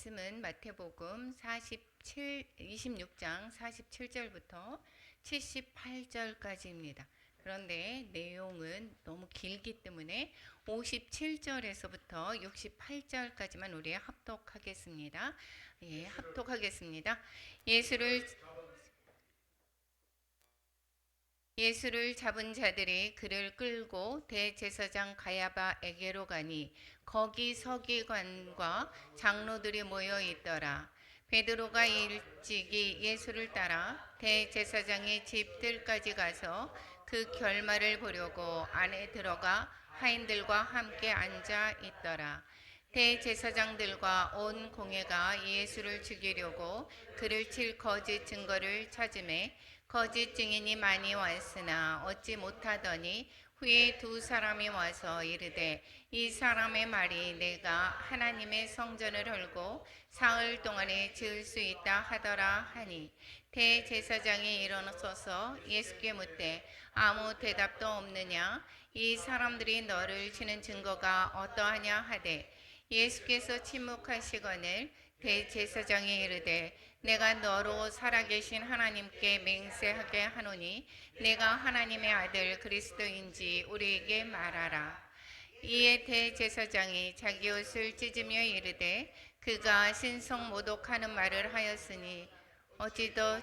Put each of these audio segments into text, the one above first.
말씀은 마태복음 26장 47절부터 78절까지입니다. 그런데 내용은 너무 길기 때문에 57절에서부터 68절까지만 우리 합독하겠습니다. 합독하겠습니다. 예수를 잡은 자들이 그를 끌고 대제사장 가야바에게로 가니 거기 서기관과 장로들이 모여 있더라. 베드로가 일찍이 예수를 따라 대제사장의 집들까지 가서 그 결말을 보려고 안에 들어가 하인들과 함께 앉아 있더라. 대제사장들과 온 공회가 예수를 죽이려고 그를 칠 거짓 증거를 찾음에 거짓 증인이 많이 왔으나 얻지 못하더니 후에 두 사람이 와서 이르되 이 사람의 말이 내가 하나님의 성전을 헐고 사흘 동안에 지을 수 있다 하더라 하니 대제사장이 일어서서 예수께 묻되 아무 대답도 없느냐 이 사람들이 너를 치는 증거가 어떠하냐 하되 예수께서 침묵하시거늘 대제사장이 이르되 내가 너로 살아계신 하나님께 맹세하게 하노니 내가 하나님의 아들 그리스도인지 우리에게 말하라. 이에 대제사장이 자기 옷을 찢으며 이르되 그가 신성 모독하는 말을 하였으니 어찌 더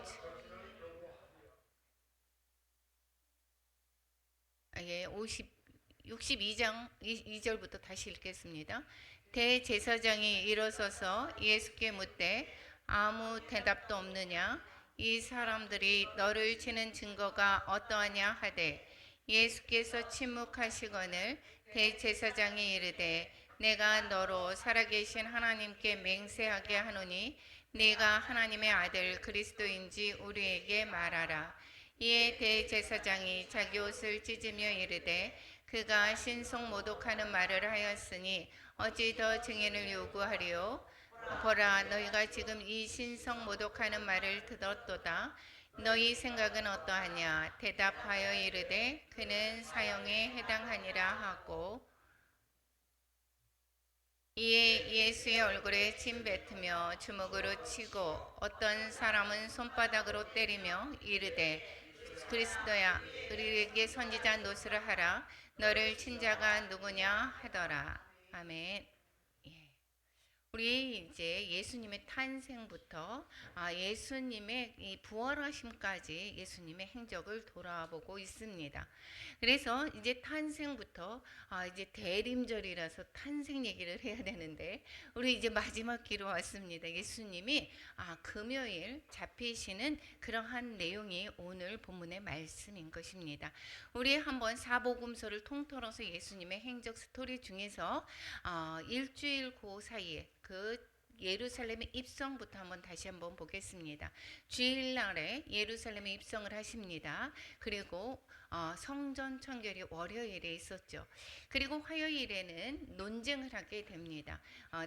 62장 2절부터 다시 읽겠습니다. 대제사장이 일어서서 예수께 묻되 아무 대답도 없느냐 이 사람들이 너를 치는 증거가 어떠하냐 하되 예수께서 침묵하시거늘 대제사장이 이르되 내가 너로 살아계신 하나님께 맹세하게 하노니 네가 하나님의 아들 그리스도인지 우리에게 말하라. 이에 대제사장이 자기 옷을 찢으며 이르되 그가 신성 모독하는 말을 하였으니 어찌 더 증인을 요구하리요? 보라, 너희가 지금 이 신성 모독하는 말을 들었도다. 너희 생각은 어떠하냐? 대답하여 이르되 그는 사형에 해당하니라 하고 이에 예수의 얼굴에 침 뱉으며 주먹으로 치고 어떤 사람은 손바닥으로 때리며 이르되 그리스도야 우리에게 선지자 노릇을 하라. 너를 친 자가 누구냐 하더라. 아멘. 우리 이제 예수님의 탄생부터 예수님의 이 부활하심까지 예수님의 행적을 돌아보고 있습니다. 그래서 이제 탄생부터 이제 대림절이라서 탄생 얘기를 해야 되는데 우리 이제 마지막 기로 왔습니다. 예수님이 금요일 잡히시는 그러한 내용이 오늘 본문의 말씀인 것입니다. 우리 한번 사복음서를 통틀어서 예수님의 행적 스토리 중에서 일주일 그 사이에 그 예루살렘의 입성부터 다시 한번 보겠습니다. 주일날에 예루살렘에 입성을 하십니다. 그리고 성전 청결이 월요일에 있었죠. 그리고 화요일에는 논쟁을 하게 됩니다.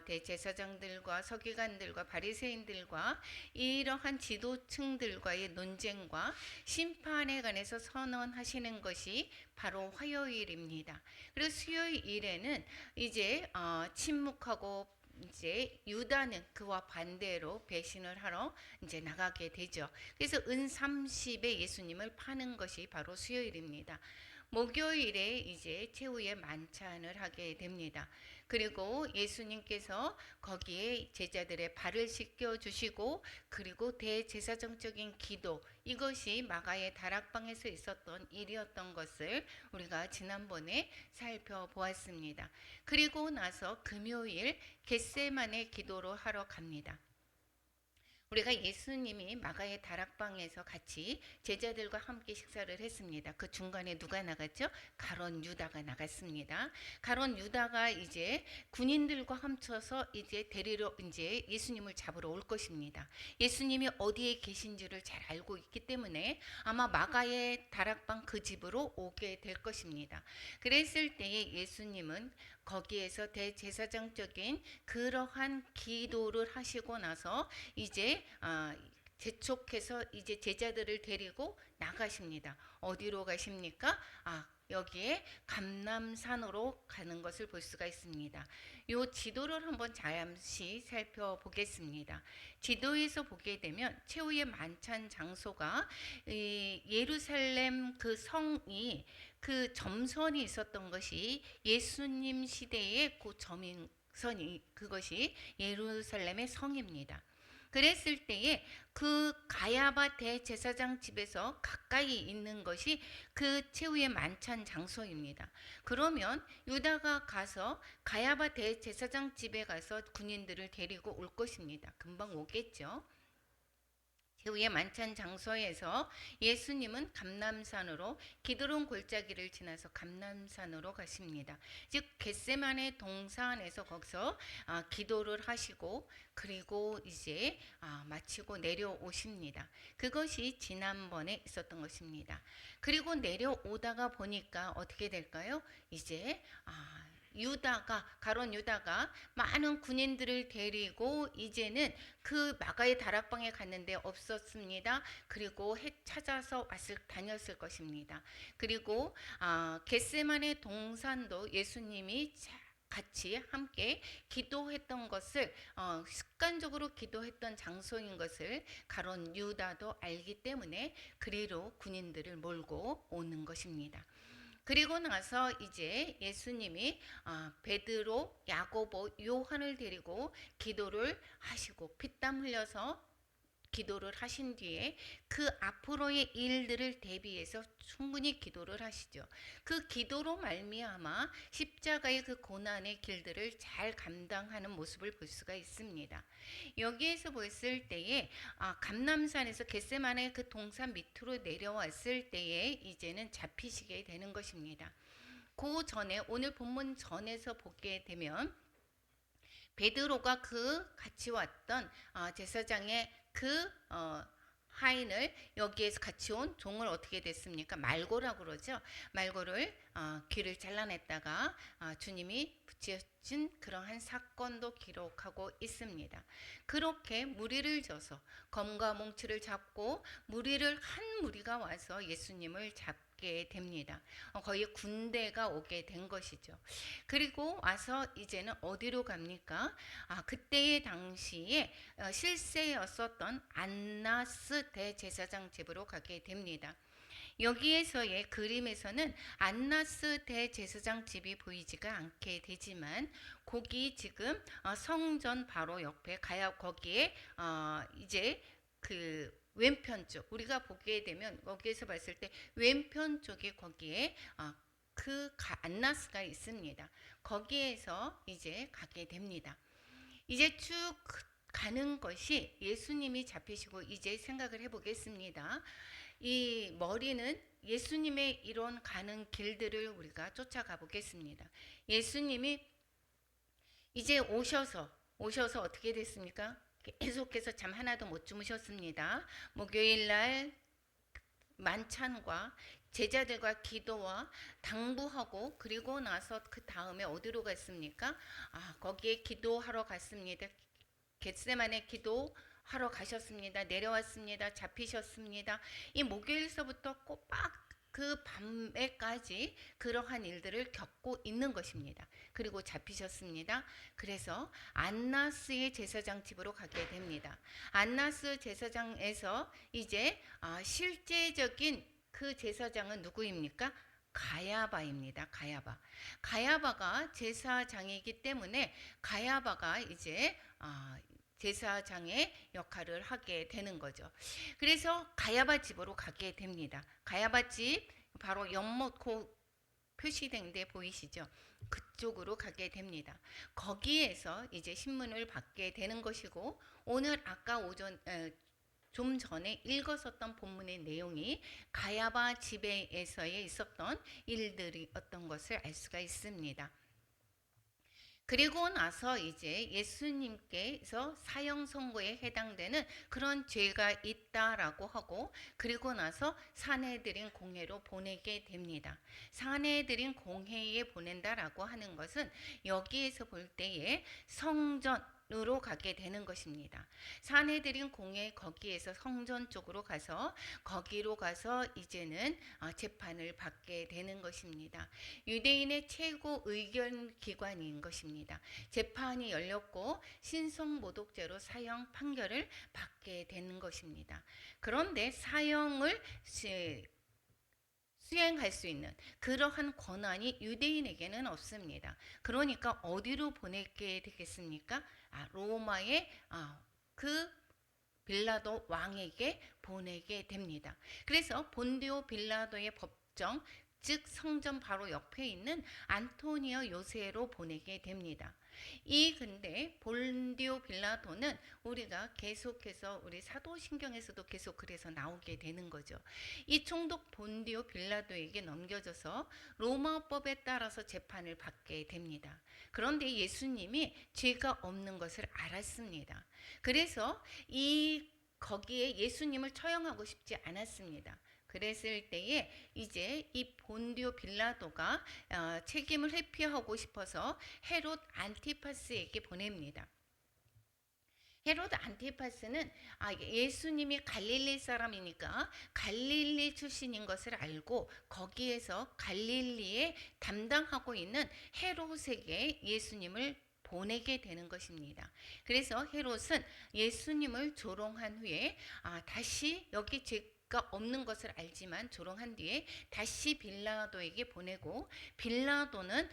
대제사장들과 서기관들과 바리새인들과 이러한 지도층들과의 논쟁과 심판에 관해서 선언하시는 것이 바로 화요일입니다. 그리고 수요일에는 이제 침묵하고 이제 유다는 그와 반대로 배신을 하러 이제 나가게 되죠. 그래서 은 30에 예수님을 파는 것이 바로 수요일입니다. 목요일에 이제 최후의 만찬을 하게 됩니다. 그리고 예수님께서 거기에 제자들의 발을 씻겨 주시고 그리고 대제사장적인 기도 이것이 마가의 다락방에서 있었던 일이었던 것을 우리가 지난번에 살펴보았습니다. 그리고 나서 금요일 겟세마네 기도로 하러 갑니다. 우리가 예수님이 마가의 다락방에서 같이 제자들과 함께 식사를 했습니다. 그 중간에 누가 나갔죠? 가룟 유다가 나갔습니다. 가룟 유다가 이제 군인들과 합쳐서 이제 데리러 이제 예수님을 잡으러 올 것입니다. 예수님이 어디에 계신지를 잘 알고 있기 때문에 아마 마가의 다락방 그 집으로 오게 될 것입니다. 그랬을 때에 예수님은 거기에서 대제사장적인 그러한 기도를 하시고 나서 이제 재촉해서 이제 제자들을 데리고 나가십니다. 어디로 가십니까? 여기에 감람산으로 가는 것을 볼 수가 있습니다. 이 지도를 한번 잠시 살펴보겠습니다. 지도에서 보게 되면 최후의 만찬 장소가 예루살렘 그 성이 그 점선이 있었던 것이 예수님 시대의 그 점선이 그것이 예루살렘의 성입니다. 그랬을 때에 그 가야바 대제사장 집에서 가까이 있는 것이 그 최후의 만찬 장소입니다. 그러면 유다가 가서 가야바 대제사장 집에 가서 군인들을 데리고 올 것입니다. 금방 오겠죠. 최후의 만찬 장소에서 예수님은 감람산으로 기드론 골짜기를 지나서 감람산으로 가십니다. 즉 겟세마네 동산에서 거기서 기도를 하시고 그리고 이제 마치고 내려오십니다. 그것이 지난번에 있었던 것입니다. 그리고 내려오다가 보니까 어떻게 될까요? 이제 가룟 유다가 많은 군인들을 데리고 이제는 그 마가의 다락방에 갔는데 없었습니다. 그리고 찾아서 다녔을 것입니다. 그리고 겟세마네 동산도 예수님이 같이 함께 기도했던 것을 습관적으로 기도했던 장소인 것을 가룟 유다도 알기 때문에 그리로 군인들을 몰고 오는 것입니다. 그리고 나서 이제 예수님이 베드로, 야고보, 요한을 데리고 기도를 하시고 피땀 흘려서 기도를 하신 뒤에 그 앞으로의 일들을 대비해서 충분히 기도를 하시죠. 그 기도로 말미암아 십자가의 그 고난의 길들을 잘 감당하는 모습을 볼 수가 있습니다. 여기에서 봤을 때에 감람산에서 겟세마네 그 동산 밑으로 내려왔을 때에 이제는 잡히시게 되는 것입니다. 그 전에 오늘 본문 전에서 보게 되면 베드로가 그 같이 왔던 제사장의 그 하인을 여기에서 같이 온 종을 어떻게 됐습니까? 말고라고 그러죠. 말고를 귀를 잘라냈다가 주님이 붙이신 그러한 사건도 기록하고 있습니다. 그렇게 무리를 져서 검과 몽치를 잡고 한 무리가 와서 예수님을 잡게 됩니다. 거의 군대가 오게 된 것이죠. 그리고 와서 이제는 어디로 갑니까? 그때의 당시에 실세였었던 안나스 대제사장 집으로 가게 됩니다. 여기에서의 그림에서는 안나스 대제사장 집이 보이지가 않게 되지만 거기 지금 성전 바로 옆에 거기에 이제 그 왼편 쪽 우리가 보게 되면 거기에서 봤을 때 왼편 쪽에 거기에 그 안나스가 있습니다. 거기에서 이제 가게 됩니다. 이제 쭉 가는 것이 예수님이 잡히시고 이제 생각을 해보겠습니다. 이 머리는 예수님의 이런 가는 길들을 우리가 쫓아가 보겠습니다. 예수님이 이제 오셔서 어떻게 됐습니까? 계속해서 잠 하나도 못 주무셨습니다. 목요일 날 만찬과 제자들과 기도와 당부하고 그리고 나서 그 다음에 어디로 갔습니까? 거기에 기도하러 갔습니다. 겟세마네 기도하러 가셨습니다. 내려왔습니다. 잡히셨습니다. 이 목요일서부터 꼬박 그 밤에까지 그러한 일들을 겪고 있는 것입니다. 그리고 잡히셨습니다. 그래서 안나스의 제사장 집으로 가게 됩니다. 안나스 제사장에서 이제 실제적인 그 제사장은 누구입니까? 가야바입니다. 가야바가 제사장이기 때문에 가야바가 이제 제사장의 역할을 하게 되는 거죠. 그래서 가야바 집으로 가게 됩니다. 가야바 집 바로 연못 표시된 데 보이시죠? 그쪽으로 가게 됩니다. 거기에서 이제 신문을 받게 되는 것이고 오늘 아까 좀 전에 읽었었던 본문의 내용이 가야바 집에서의 있었던 일들이 어떤 것을 알 수가 있습니다. 그리고 나서 이제 예수님께서 사형 선고에 해당되는 그런 죄가 있다라고 하고 그리고 나서 사내들인 공회로 보내게 됩니다. 사내들인 공회에 보낸다라고 하는 것은 여기에서 볼 때에 성전 으로 가게 되는 것입니다. 산헤드린 공회 거기에서 성전 쪽으로 가서 거기로 가서 이제는 재판을 받게 되는 것입니다. 유대인의 최고 의견 기관인 것입니다. 재판이 열렸고 신성모독죄로 사형 판결을 받게 되는 것입니다. 그런데 사형을 수행할 수 있는 그러한 권한이 유대인에게는 없습니다. 그러니까 어디로 보내게 되겠습니까? 로마의 그 빌라도 왕에게 보내게 됩니다. 그래서 본디오 빌라도의 법정, 즉 성전 바로 옆에 있는 안토니오 요새로 보내게 됩니다. 이 근데 본디오 빌라도는 우리가 계속해서 우리 사도신경에서도 계속 그래서 나오게 되는 거죠. 이 총독 본디오 빌라도에게 넘겨져서 로마법에 따라서 재판을 받게 됩니다. 그런데 예수님이 죄가 없는 것을 알았습니다. 그래서 거기에 예수님을 처형하고 싶지 않았습니다. 그랬을 때에 이제 이 본디오 빌라도가 책임을 회피하고 싶어서 헤롯 안티파스에게 보냅니다. 헤롯 안티파스는 예수님이 갈릴리 사람이니까 갈릴리 출신인 것을 알고 거기에서 갈릴리에 담당하고 있는 헤롯에게 예수님을 보내게 되는 것입니다. 그래서 헤롯은 예수님을 조롱한 후에 다시 여기 죄가 없는 것을 알지만 조롱한 뒤에 다시 빌라도에게 보내고, 빌라도는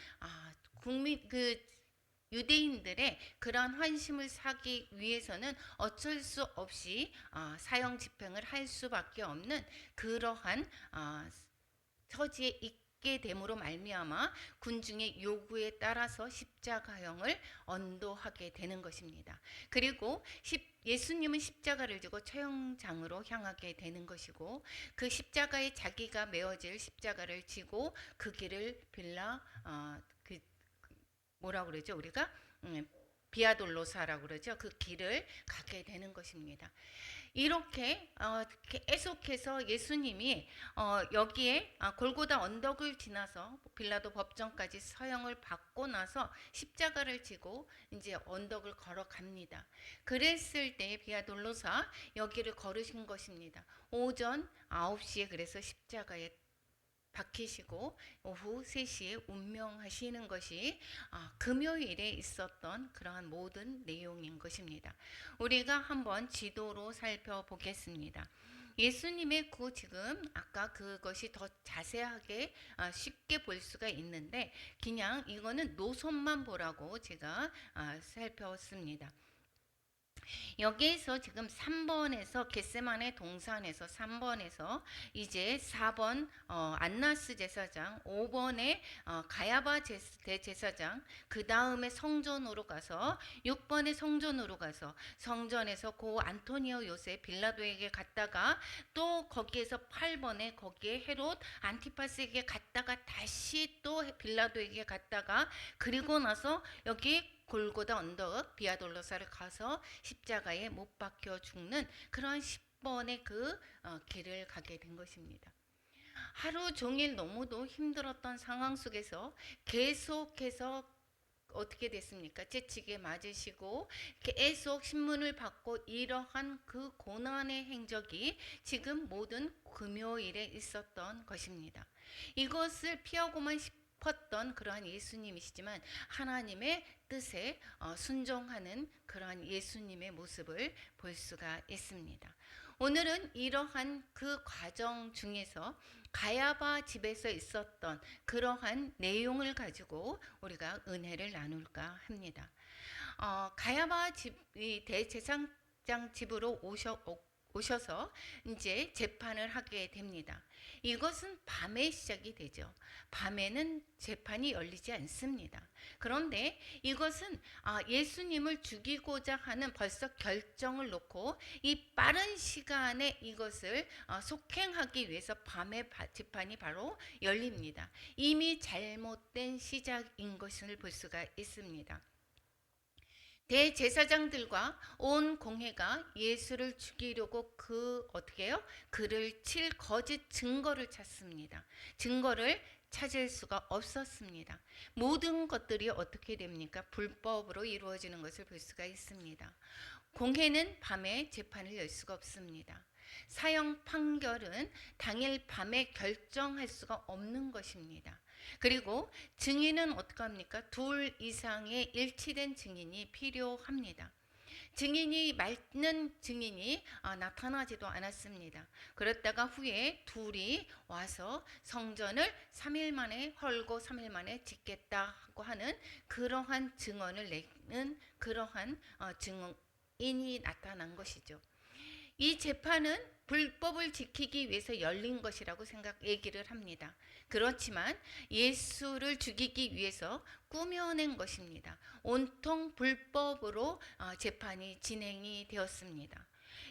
유대인들의 그러한 환심을 사기 위해서는 어쩔 수 없이 사형 집행을 할 수밖에 없는 그러한 처지에 있게 됨으로 말미암아 군중의 요구에 따라서 십자가형을 언도하게 되는 것입니다. 그리고 예수님은 십자가를 지고 처형장으로 향하게 되는 것이고, 그 십자가에 자기가 메어질 십자가를 지고 그 길을 뭐라고 그러죠? 우리가 비아돌로사라고 그러죠. 그 길을 가게 되는 것입니다. 이렇게 계속해서 예수님이 여기에 골고다 언덕을 지나서 빌라도 법정까지 서형을 받고 나서 십자가를 지고 이제 언덕을 걸어갑니다. 그랬을 때 비아돌로사 여기를 걸으신 것입니다. 오전 9시에 그래서 십자가에 박히시고 오후 3시에 운명하시는 것이 금요일에 있었던 그러한 모든 내용인 것입니다. 우리가 한번 지도로 살펴보겠습니다. 예수님의 지금 아까 그것이 더 자세하게 쉽게 볼 수가 있는데 그냥 이거는 노선만 보라고 제가 살펴봤습니다. 여기에서 지금 3번에서 겟세마네 동산에서 3번에서 이제 4번 안나스 제사장, 5번에 가야바 대제사장, 그 다음에 성전으로 가서 6번에 성전으로 가서 성전에서 고 안토니오 요새 빌라도에게 갔다가 또 거기에서 8번에 거기에 헤롯 안티파스에게 갔다가 다시 또 빌라도에게 갔다가 그리고 나서 여기 골고다 언덕 비아돌로사를 가서 십자가에 못 박혀 죽는 그런 10번의 그 길을 가게 된 것입니다. 하루 종일 너무도 힘들었던 상황 속에서 계속해서 어떻게 됐습니까? 채찍에 맞으시고 계속 신문을 받고 이러한 그 고난의 행적이 지금 모든 금요일에 있었던 것입니다. 이것을 피하고만 싶었던 그러한 예수님이시지만 하나님의 뜻에 순종하는 그러한 예수님의 모습을 볼 수가 있습니다. 오늘은 이러한 그 과정 중에서 가야바 집에서 있었던 그러한 내용을 가지고 우리가 은혜를 나눌까 합니다. 가야바 대제사장 집으로 오셔서 이제 재판을 하게 됩니다. 이것은 밤에 시작이 되죠. 밤에는 재판이 열리지 않습니다. 그런데 이것은 예수님을 죽이고자 하는 벌써 결정을 놓고 이 빠른 시간에 이것을 속행하기 위해서 밤에 재판이 바로 열립니다. 이미 잘못된 시작인 것을 볼 수가 있습니다. 대제사장들과 온 공회가 예수를 죽이려고 어떻게 해요? 그를 칠 거짓 증거를 찾습니다. 증거를 찾을 수가 없었습니다. 모든 것들이 어떻게 됩니까? 불법으로 이루어지는 것을 볼 수가 있습니다. 공회는 밤에 재판을 열 수가 없습니다. 사형 판결은 당일 밤에 결정할 수가 없는 것입니다. 그리고 증인은 어떻게 합니까? 둘 이상의 일치된 증인이 필요합니다. 맞는 증인이 나타나지도 않았습니다. 그랬다가 후에 둘이 와서 성전을 3일 만에 헐고 3일 만에 짓겠다고 하는 그러한 증언을 내는 그러한 증인이 나타난 것이죠. 이 재판은 불법을 지키기 위해서 열린 것이라고 얘기를 합니다. 그렇지만 예수를 죽이기 위해서 꾸며낸 것입니다. 온통 불법으로 재판이 진행이 되었습니다.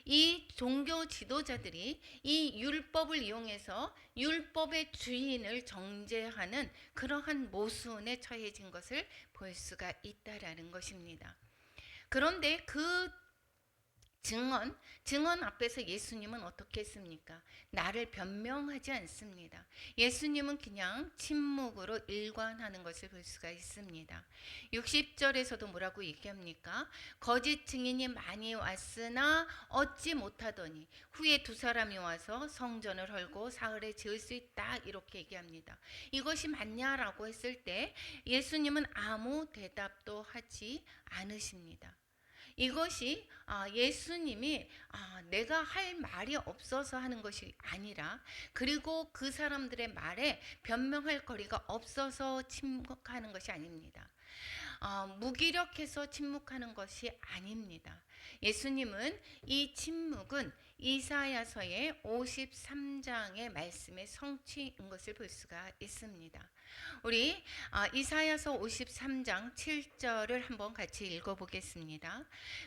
이 종교 지도자들이 이 율법을 이용해서 율법의 주인을 정죄하는 그러한 모순에 처해진 것을 볼 수가 있다라는 것입니다. 그런데 그 증언 앞에서 예수님은 어떻게 했습니까? 나를 변명하지 않습니다. 예수님은 그냥 침묵으로 일관하는 것을 볼 수가 있습니다. 60절에서도 뭐라고 얘기합니까? 거짓 증인이 많이 왔으나 얻지 못하더니 후에 두 사람이 와서 성전을 헐고 사흘에 지을 수 있다, 이렇게 얘기합니다. 이것이 맞냐라고 했을 때 예수님은 아무 대답도 하지 않으십니다. 이것이 예수님이 내가 할 말이 없어서 하는 것이 아니라, 그리고 그 사람들의 말에 변명할 거리가 없어서 침묵하는 것이 아닙니다. 무기력해서 침묵하는 것이 아닙니다. 예수님은 이 침묵은 이사야서의 53장의 말씀의 성취인 것을 볼 수가 있습니다. 우리 이사야서 53장 7절을 한번 같이 읽어보겠습니다.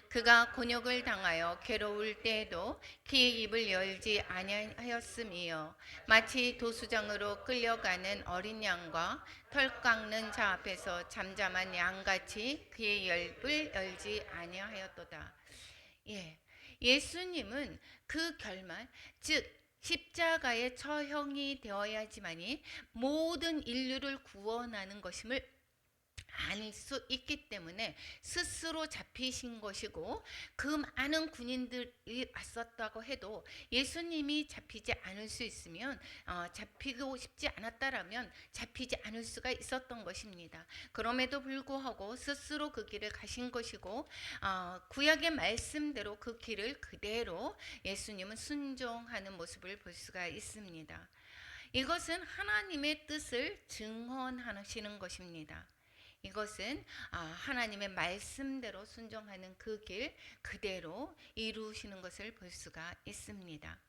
그가 곤욕을 당하여 괴로울 때에도 그의 입을 열지 아니하였음이요 마치 도수장으로 끌려가는 어린 양과 털 깎는 자 앞에서 잠잠한 양같이 그의 입을 열지 아니하였도다. 예수님은 그 결말, 즉 십자가의 처형이 되어야지만이 모든 인류를 구원하는 것임을 아닐 수 있기 때문에 스스로 잡히신 것이고, 그 많은 군인들이 왔었다고 해도 예수님이 잡히지 않을 수 있으면 잡히고 싶지 않았다라면 잡히지 않을 수가 있었던 것입니다. 그럼에도 불구하고 스스로 그 길을 가신 것이고, 구약의 말씀대로 그 길을 그대로 예수님은 순종하는 모습을 볼 수가 있습니다. 이것은 하나님의 뜻을 증언하시는 것입니다. 이것은 하나님의 말씀대로 순종하는 그 길 그대로 이루시는 것을 볼 수가 있습니다.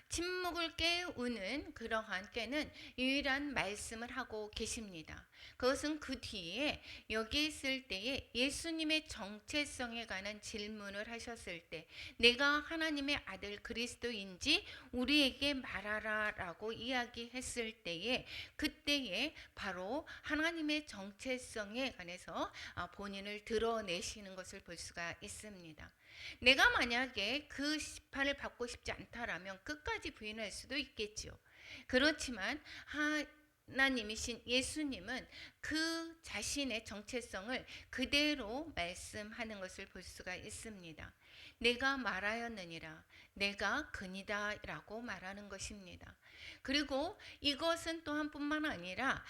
침묵을 깨우는 그러한 꾀는 유일한 말씀을 하고 계십니다. 그것은 그 뒤에 여기 있을 때에 예수님의 정체성에 관한 질문을 하셨을 때, 내가 하나님의 아들 그리스도인지 우리에게 말하라 라고 이야기했을 때에, 그때에 바로 하나님의 정체성에 관해서 본인을 드러내시는 것을 볼 수가 있습니다. 내가 만약에 그 심판을 받고 싶지 않다라면 끝까지 부인할 수도 있겠죠. 그렇지만 하나님이신 예수님은 그 자신의 정체성을 그대로 말씀하는 것을 볼 수가 있습니다. 내가 말하였느니라, 내가 그니다 라고 말하는 것입니다. 그리고 이것은 또한 뿐만 아니라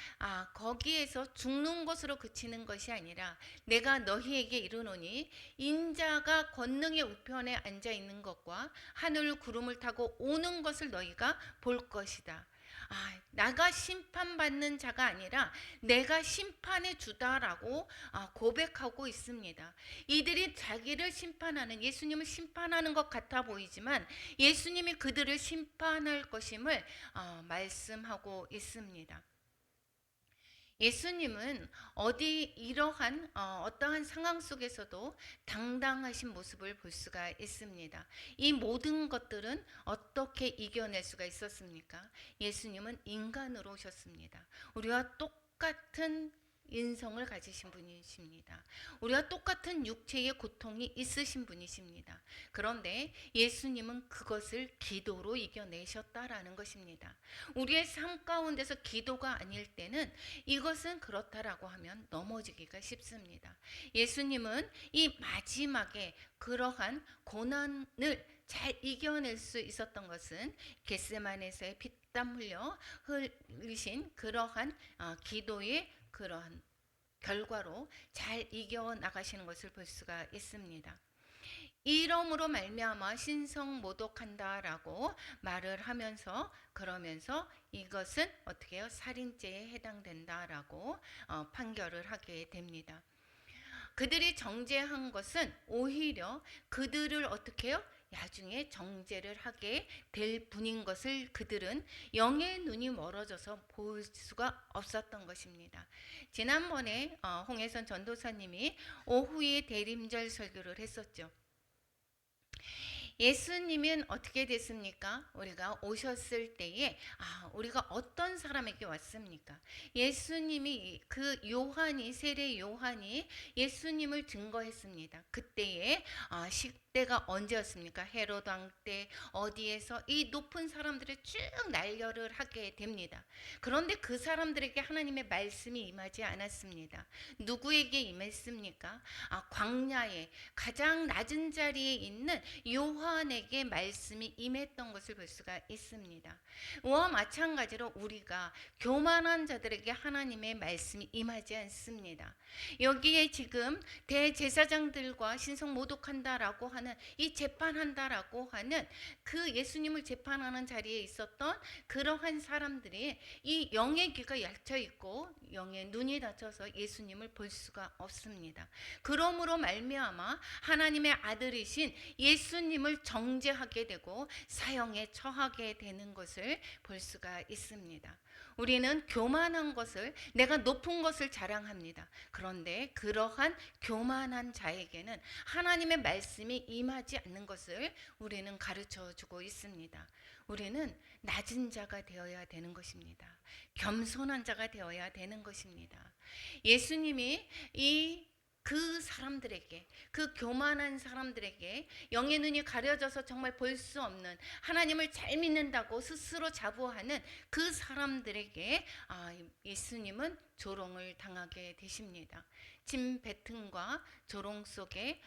거기에서 죽는 것으로 그치는 것이 아니라, 내가 너희에게 이르노니 인자가 권능의 우편에 앉아 있는 것과 하늘 구름을 타고 오는 것을 너희가 볼 것이다. 나가 심판받는 자가 아니라 내가 심판해 주다라고 고백하고 있습니다. 이들이 자기를 심판하는, 예수님을 심판하는 것 같아 보이지만 예수님이 그들을 심판할 것임을 말씀하고 있습니다. 예수님은 이러한 어떠한 상황 속에서도 당당하신 모습을 볼 수가 있습니다. 이 모든 것들은 어떻게 이겨낼 수가 있었습니까? 예수님은 인간으로 오셨습니다. 우리와 똑같은 인성을 가지신 분이십니다. 우리와 똑같은 육체의 고통이 있으신 분이십니다. 그런데 예수님은 그것을 기도로 이겨내셨다라는 것입니다. 우리의 삶 가운데서 기도가 아닐 때는 이것은 그렇다라고 하면 넘어지기가 쉽습니다. 예수님은 이 마지막에 그러한 고난을 잘 이겨낼 수 있었던 것은 겟세마네에서의 피땀 흘려 흘리신 그러한 기도의 그러한 결과로 잘 이겨 나가시는 것을 볼 수가 있습니다. 이러므로 말미암아 신성모독한다라고 말을 하면서 그러면서 이것은 어떻게 해요? 살인죄에 해당된다라고 판결을 하게 됩니다. 그들이 정죄한 것은 오히려 그들을 어떻게 해요? 나중에 정죄를 하게 될 분인 것을 그들은 영의 눈이 멀어져서 볼 수가 없었던 것입니다. 지난번에 홍혜선 전도사님이 오후에 대림절 설교를 했었죠. 예수님은 어떻게 됐습니까? 우리가 오셨을 때에 우리가 어떤 사람에게 왔습니까? 예수님이 그 요한이 세례 요한이 예수님을 증거했습니다. 그때에 때가 언제였습니까? 헤롯 왕 때 어디에서 이 높은 사람들을 쭉 날려를 하게 됩니다. 그런데 그 사람들에게 하나님의 말씀이 임하지 않았습니다. 누구에게 임했습니까? 광야에 가장 낮은 자리에 있는 요한에게 말씀이 임했던 것을 볼 수가 있습니다. 이와 마찬가지로 우리가 교만한 자들에게 하나님의 말씀이 임하지 않습니다. 여기에 지금 대제사장들과 신성모독한다라고 하는 이 재판한다라고 하는 그 예수님을 재판하는 자리에 있었던 그러한 사람들이 이 영의 귀가 얇혀 있고 영의 눈이 닫혀서 예수님을 볼 수가 없습니다. 그러므로 말미암아 하나님의 아들이신 예수님을 정죄하게 되고 사형에 처하게 되는 것을 볼 수가 있습니다. 우리는 교만한 것을 내가 높은 것을 자랑합니다. 그런데 그러한 교만한 자에게는 하나님의 말씀이 임하지 않는 것을 우리는 가르쳐 주고 있습니다. 우리는 낮은 자가 되어야 되는 것입니다. 겸손한 자가 되어야 되는 것입니다. 예수님이 그 사람들에게, 그 교만한 사람들에게 영의 눈이 가려져서 정말 볼 수 없는, 하나님을 잘 믿는다고 스스로 자부하는 그 사람들에게 예수님은 조롱을 당하게 되십니다. 침뱉음과 조롱 속에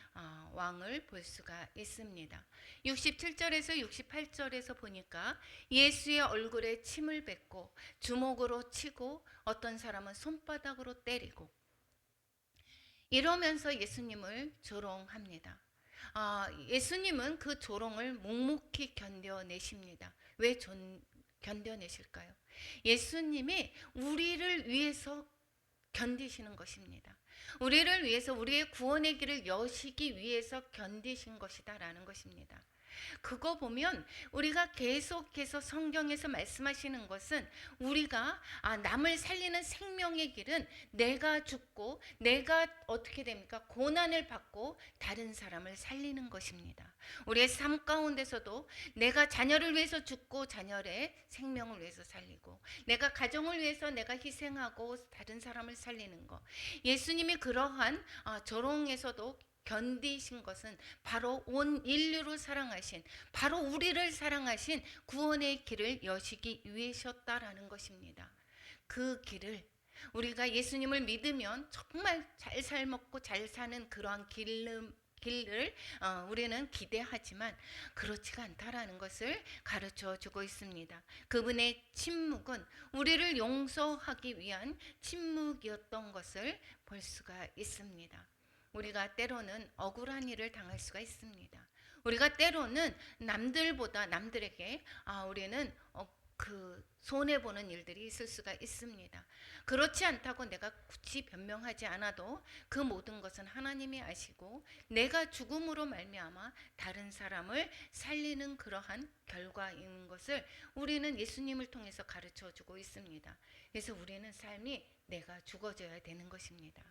왕을 볼 수가 있습니다. 67절에서 68절에서 보니까 예수의 얼굴에 침을 뱉고 주먹으로 치고 어떤 사람은 손바닥으로 때리고 이러면서 예수님을 조롱합니다. 예수님은 그 조롱을 묵묵히 견뎌내십니다. 왜 견뎌내실까요? 예수님이 우리를 위해서 견디시는 것입니다. 우리를 위해서 우리의 구원의 길을 여시기 위해서 견디신 것이다라는 것입니다. 그거 보면 우리가 계속해서 성경에서 말씀하시는 것은 우리가 남을 살리는 생명의 길은 내가 죽고 내가 어떻게 됩니까? 고난을 받고 다른 사람을 살리는 것입니다. 우리의 삶 가운데서도 내가 자녀를 위해서 죽고 자녀의 생명을 위해서 살리고 내가 가정을 위해서 내가 희생하고 다른 사람을 살리는 것, 예수님이 그러한 조롱에서도 견디신 것은 바로 온 인류를 사랑하신, 바로 우리를 사랑하신 구원의 길을 여시기 위해셨다라는 것입니다. 그 길을 우리가 예수님을 믿으면 정말 잘 살먹고 잘 사는 그러한 길을 우리는 기대하지만 그렇지가 않다라는 것을 가르쳐 주고 있습니다. 그분의 침묵은 우리를 용서하기 위한 침묵이었던 것을 볼 수가 있습니다. 우리가 때로는 억울한 일을 당할 수가 있습니다. 우리가 때로는 남들에게 우리는 손해보는 일들이 있을 수가 있습니다. 그렇지 않다고 내가 굳이 변명하지 않아도 그 모든 것은 하나님이 아시고 내가 죽음으로 말미암아 다른 사람을 살리는 그러한 결과인 것을 우리는 예수님을 통해서 가르쳐주고 있습니다. 그래서 우리는 삶이 내가 죽어져야 되는 것입니다.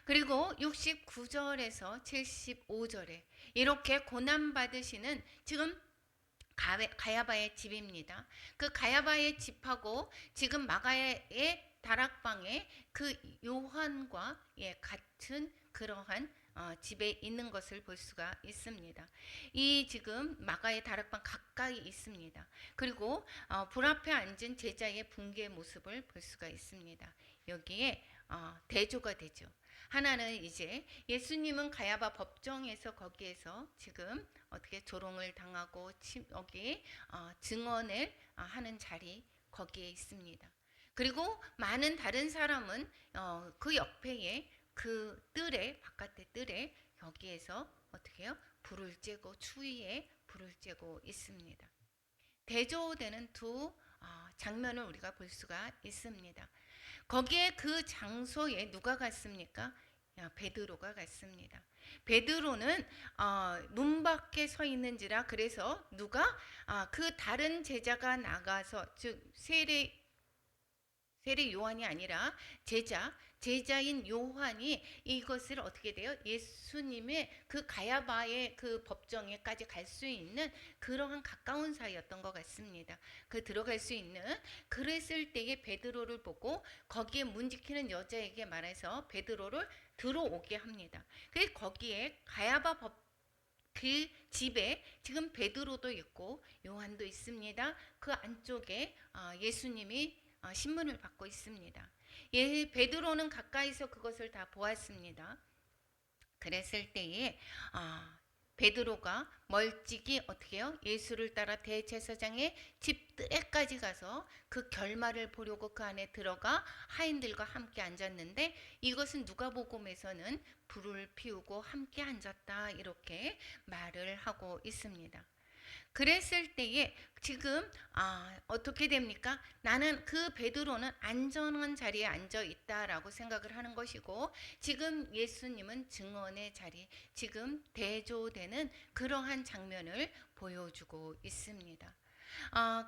그리고 69절에서 75절에 이렇게 고난받으시는 지금 가야바의 집입니다. 그 가야바의 집하고 지금 마가의 다락방에 그 요한과 같은 그러한 집에 있는 것을 볼 수가 있습니다. 이 지금 마가의 다락방 가까이 있습니다. 그리고 불 앞에 앉은 제자의 붕괴의 모습을 볼 수가 있습니다. 여기에 대조가 되죠. 하나는 이제 예수님은 가야바 법정에서 거기에서 지금 어떻게 조롱을 당하고 여기 증언을 하는 자리 거기에 있습니다. 그리고 많은 다른 사람은 그 옆에 그 뜰에 바깥의 뜰에 여기에서 어떻게 해요? 불을 쬐고 추위에 불을 쬐고 있습니다. 대조되는 두 장면을 우리가 볼 수가 있습니다. 거기에 그 장소에 누가 갔습니까? 베드로가 갔습니다. 베드로는 문 밖에 서 있는지라 그래서 누가 그 다른 제자가 나가서 즉 세례 요한이 아니라 제자인 요한이 이것을 어떻게 돼요? 예수님의 그 가야바의 그 법정에까지 갈 수 있는 그러한 가까운 사이였던 것 같습니다. 그 들어갈 수 있는 그랬을 때에 베드로를 보고 거기에 문 지키는 여자에게 말해서 베드로를 들어오게 합니다. 그 거기에 가야바 법 그 집에 지금 베드로도 있고 요한도 있습니다. 그 안쪽에 예수님이 신문을 받고 있습니다. 베드로는 가까이서 그것을 다 보았습니다. 그랬을 때에 베드로가 멀찍이 어떻게 해요? 예수를 따라 대제사장의 집뜰에까지 가서 그 결말을 보려고 그 안에 들어가 하인들과 함께 앉았는데 이것은 누가복음에서는 불을 피우고 함께 앉았다 이렇게 말을 하고 있습니다. 그랬을 때에 지금 어떻게 됩니까? 나는 그 베드로는 안전한 자리에 앉아 있다라고 생각을 하는 것이고 지금 예수님은 증언의 자리, 지금 대조되는 그러한 장면을 보여주고 있습니다.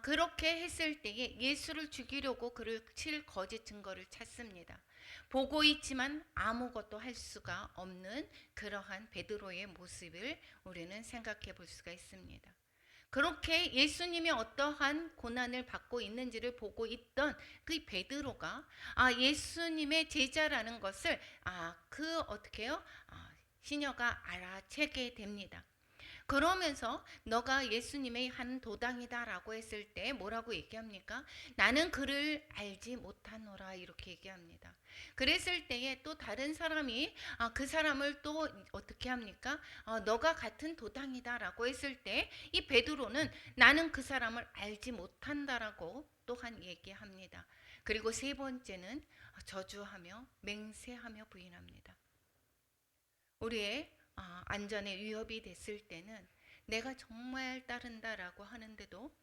그렇게 했을 때에 예수를 죽이려고 그를 칠 거짓 증거를 찾습니다. 보고 있지만 아무것도 할 수가 없는 그러한 베드로의 모습을 우리는 생각해 볼 수가 있습니다. 그렇게 예수님이 어떠한 고난을 받고 있는지를 보고 있던 그 베드로가 예수님의 제자라는 것을 그 어떻게 해요? 시녀가 알아채게 됩니다. 그러면서 너가 예수님의 한 도당이다라고 했을 때 뭐라고 얘기합니까? 나는 그를 알지 못하노라 이렇게 얘기합니다. 그랬을 때에 또 다른 사람이 그 사람을 또 어떻게 합니까? 너가 같은 도당이다라고 했을 때 이 베드로는 나는 그 사람을 알지 못한다라고 또한 얘기합니다. 그리고 세 번째는 저주하며 맹세하며 부인합니다. 우리의 안전에 위협이 됐을 때는 내가 정말 따른다라고 하는데도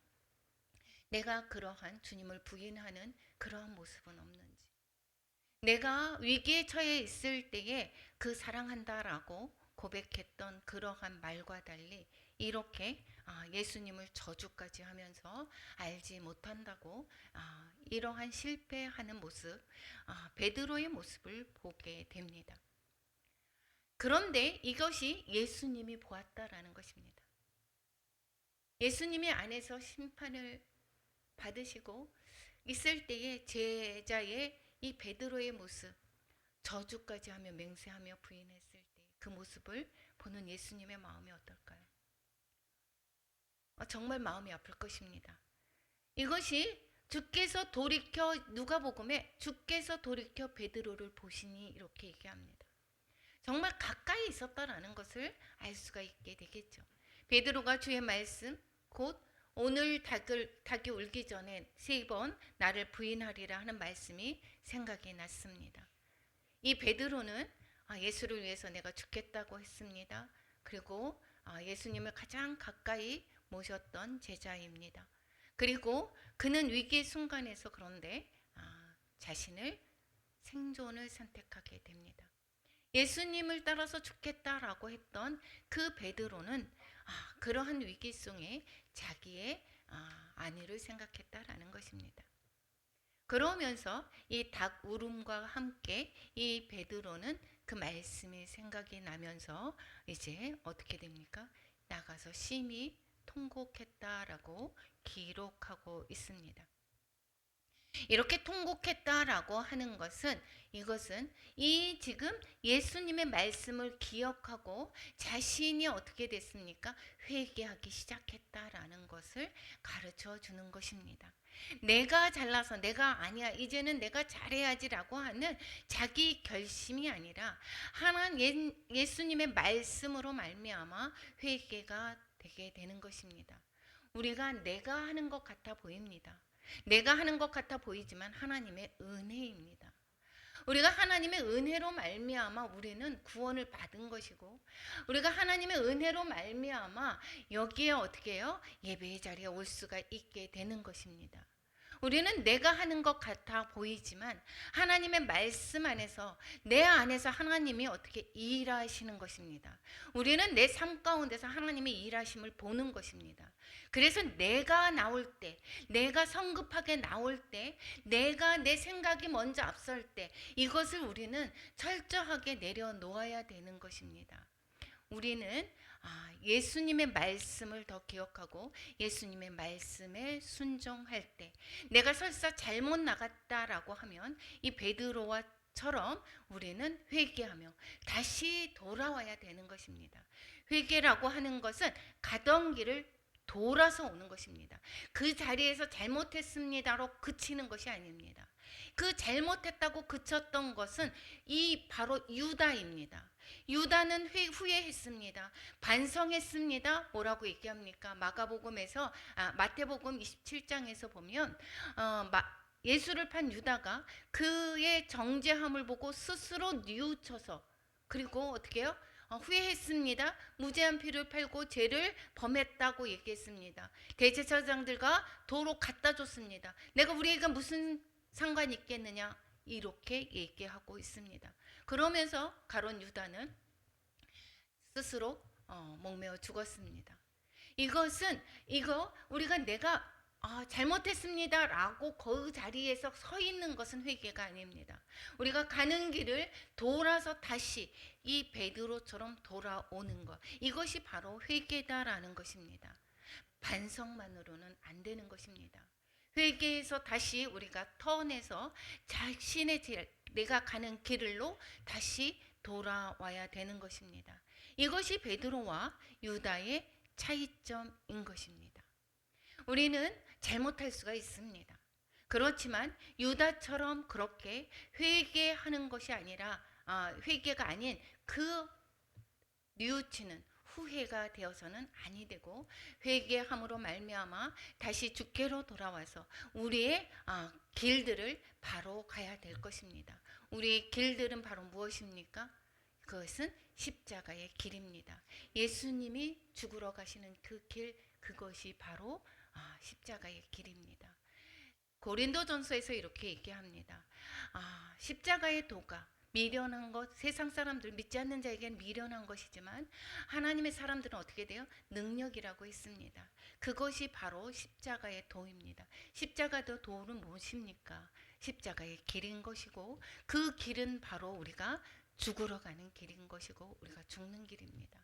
내가 그러한 주님을 부인하는 그러한 모습은 없는지, 내가 위기에 처해 있을 때에 그 사랑한다라고 고백했던 그러한 말과 달리 이렇게 예수님을 저주까지 하면서 알지 못한다고 이러한 실패하는 모습, 베드로의 모습을 보게 됩니다. 그런데 이것이 예수님이 보았다라는 것입니다. 예수님이 안에서 심판을 받으시고 있을 때에 제자의 이 베드로의 모습, 저주까지 하며 맹세하며 부인했을 때 그 모습을 보는 예수님의 마음이 어떨까요? 정말 마음이 아플 것입니다. 이것이 주께서 돌이켜 누가복음에 주께서 돌이켜 베드로를 보시니 이렇게 얘기합니다. 정말 가까이 있었다라는 것을 알 수가 있게 되겠죠. 베드로가 주의 말씀 곧 오늘 닭이 울기 전에 3번 나를 부인하리라 하는 말씀이 생각이 났습니다. 이 베드로는 예수를 위해서 내가 죽겠다고 했습니다. 그리고 예수님을 가장 가까이 모셨던 제자입니다. 그리고 그는 위기의 순간에서 그런데 자신을 생존을 선택하게 됩니다. 예수님을 따라서 죽겠다라고 했던 그 베드로는 그러한 위기 속에 자기의 안위를 생각했다라는 것입니다. 그러면서 이 닭 울음과 함께 이 베드로는 그 말씀이 생각이 나면서 이제 어떻게 됩니까? 나가서 심히 통곡했다라고 기록하고 있습니다. 이렇게 통곡했다라고 하는 것은, 이것은 이 지금 예수님의 말씀을 기억하고 자신이 어떻게 됐습니까? 회개하기 시작했다라는 것을 가르쳐 주는 것입니다. 내가 잘나서 내가 아니야 이제는 내가 잘해야지라고 하는 자기 결심이 아니라 하나님 예수님의 말씀으로 말미암아 회개가 되게 되는 것입니다. 우리가 내가 하는 것 같아 보입니다. 내가 하는 것 같아 보이지만 하나님의 은혜입니다. 우리가 하나님의 은혜로 말미암아 우리는 구원을 받은 것이고, 우리가 하나님의 은혜로 말미암아 여기에 어떻게 해요? 예배의 자리에 올 수가 있게 되는 것입니다. 우리는 내가 하는 것 같아 보이지만 하나님의 말씀 안에서, 내 안에서 하나님이 어떻게 일하시는 것입니다. 우리는 내 삶 가운데서 하나님의 일하심을 보는 것입니다. 그래서 내가 나올 때, 내가 성급하게 나올 때, 내가 내 생각이 먼저 앞설 때 이것을 우리는 철저하게 내려놓아야 되는 것입니다. 우리는 예수님의 말씀을 더 기억하고 예수님의 말씀에 순종할 때, 내가 설사 잘못 나갔다라고 하면 이 베드로와처럼 우리는 회개하며 다시 돌아와야 되는 것입니다. 회개라고 하는 것은 가던 길을 돌아서 오는 것입니다. 그 자리에서 잘못했습니다로 그치는 것이 아닙니다. 그 잘못했다고 그쳤던 것은 이 바로 유다입니다. 유다는 후회했습니다. 반성했습니다. 뭐라고 얘기합니까? 마태복음 27장에서 보면 예수를 판 유다가 그의 정죄함을 보고 스스로 뉘우쳐서, 그리고 어떻게 해요? 후회했습니다. 무죄한 피를 팔고 죄를 범했다고 얘기했습니다. 대제사장들과 도로 갖다 줬습니다. 내가 우리에게 무슨 상관이 있겠느냐? 이렇게 얘기하고 있습니다. 그러면서 가론 유다는 스스로 목매어 죽었습니다. 우리가 내가 잘못했습니다라고 그 자리에서 서 있는 것은 회개가 아닙니다. 우리가 가는 길을 돌아서 다시 이 베드로처럼 돌아오는 것, 이것이 바로 회개다라는 것입니다. 반성만으로는 안 되는 것입니다. 회개에서 다시 우리가 턴해서 내가 가는 길로 다시 돌아와야 되는 것입니다. 이것이 베드로와 유다의 차이점인 것입니다. 우리는 잘못할 수가 있습니다. 그렇지만 유다처럼 그렇게 회개하는 것이 아니라 회개가 아닌 그 뉘우치는 후회가 되어서는 아니 되고, 회개함으로 말미암아 다시 주께로 돌아와서 우리의 길들을 바로 가야 될 것입니다. 우리의 길들은 바로 무엇입니까? 그것은 십자가의 길입니다. 예수님이 죽으러 가시는 그 길, 그것이 바로 십자가의 길입니다. 고린도전서에서 이렇게 얘기합니다. 십자가의 도가 미련한 것, 세상 사람들 믿지 않는 자에게는 미련한 것이지만 하나님의 사람들은 어떻게 돼요? 능력이라고 했습니다. 그것이 바로 십자가의 도입니다. 십자가의 도는 무엇입니까? 십자가의 길인 것이고, 그 길은 바로 우리가 죽으러 가는 길인 것이고, 우리가 죽는 길입니다.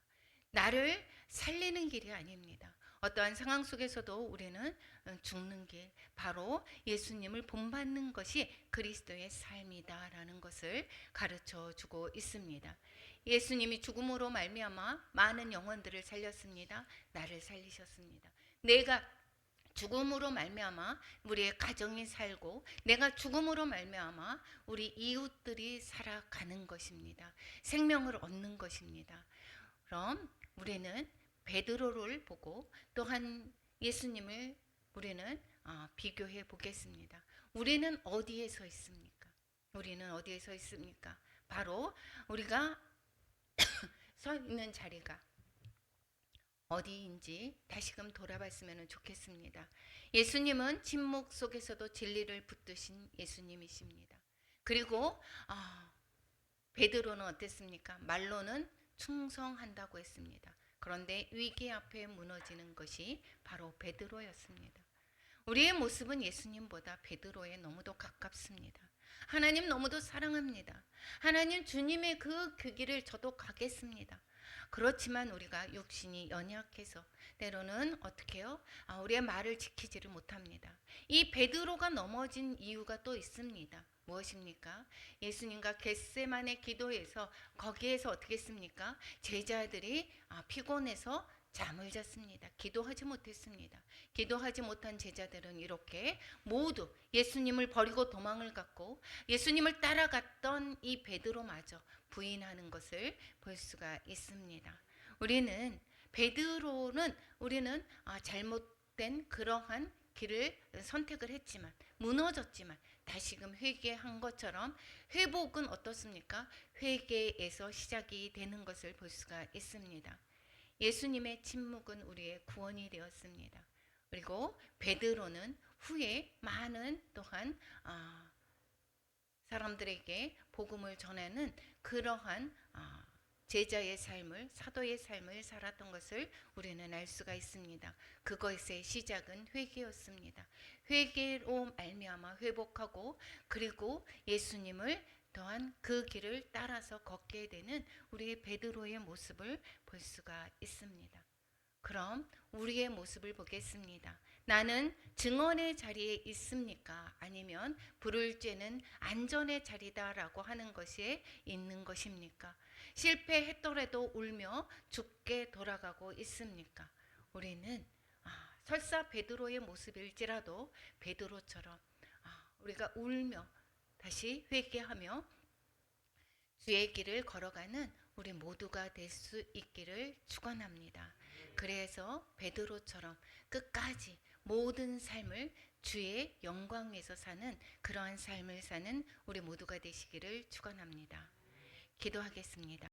나를 살리는 길이 아닙니다. 어떠한 상황 속에서도 우리는 죽는 길, 바로 예수님을 본받는 것이 그리스도의 삶이다라는 것을 가르쳐 주고 있습니다. 예수님이 죽음으로 말미암아 많은 영혼들을 살렸습니다. 나를 살리셨습니다. 내가 죽음으로 말미암아 우리의 가정이 살고, 내가 죽음으로 말미암아 우리 이웃들이 살아가는 것입니다. 생명을 얻는 것입니다. 그럼 우리는 베드로를 보고 또한 예수님을 우리는 비교해 보겠습니다. 우리는 어디에 서 있습니까? 우리는 어디에 서 있습니까? 바로 우리가 서 있는 자리가 어디인지 다시금 돌아봤으면 좋겠습니다. 예수님은 침묵 속에서도 진리를 붙드신 예수님이십니다. 그리고 베드로는 어땠습니까? 말로는 충성한다고 했습니다. 그런데 위기 앞에 무너지는 것이 바로 베드로였습니다. 우리의 모습은 예수님보다 베드로에 너무도 가깝습니다. 하나님 너무도 사랑합니다. 하나님, 주님의 그 길을 저도 가겠습니다. 그렇지만 우리가 육신이 연약해서 때로는 어떻게 해요? 우리의 말을 지키지를 못합니다. 이 베드로가 넘어진 이유가 또 있습니다. 무엇입니까? 예수님과 겟세마네 기도에서 거기에서 어떻게 했습니까? 제자들이 피곤해서 잠을 잤습니다. 기도하지 못했습니다. 기도하지 못한 제자들은 이렇게 모두 예수님을 버리고 도망을 갔고 예수님을 따라갔던 이 베드로마저 부인하는 것을 볼 수가 있습니다. 우리는 잘못된 그러한 길을 선택을 했지만 무너졌지만 다시금 회개한 것처럼 회복은 어떻습니까? 회개에서 시작이 되는 것을 볼 수가 있습니다. 예수님의 침묵은 우리의 구원이 되었습니다. 그리고 베드로는 후에 많은 또한 사람들에게 복음을 전하는 그러한 제자의 삶을 사도의 삶을 살았던 것을 우리는 알 수가 있습니다. 그것의 시작은 회개였습니다. 회개로 말미암아 회복하고 그리고 예수님을 또한 그 길을 따라서 걷게 되는 우리 베드로의 모습을 볼 수가 있습니다. 그럼 우리의 모습을 보겠습니다. 나는 증언의 자리에 있습니까? 아니면 부를 죄는 안전의 자리다라고 하는 것에 있는 것입니까? 실패했더라도 울며 죽게 돌아가고 있습니까? 우리는 설사 베드로의 모습일지라도 베드로처럼 우리가 울며 다시 회개하며 주의 길을 걸어가는 우리 모두가 될 수 있기를 축원합니다. 그래서 베드로처럼 끝까지 모든 삶을 주의 영광 위에서 사는 그러한 삶을 사는 우리 모두가 되시기를 축원합니다. 기도하겠습니다.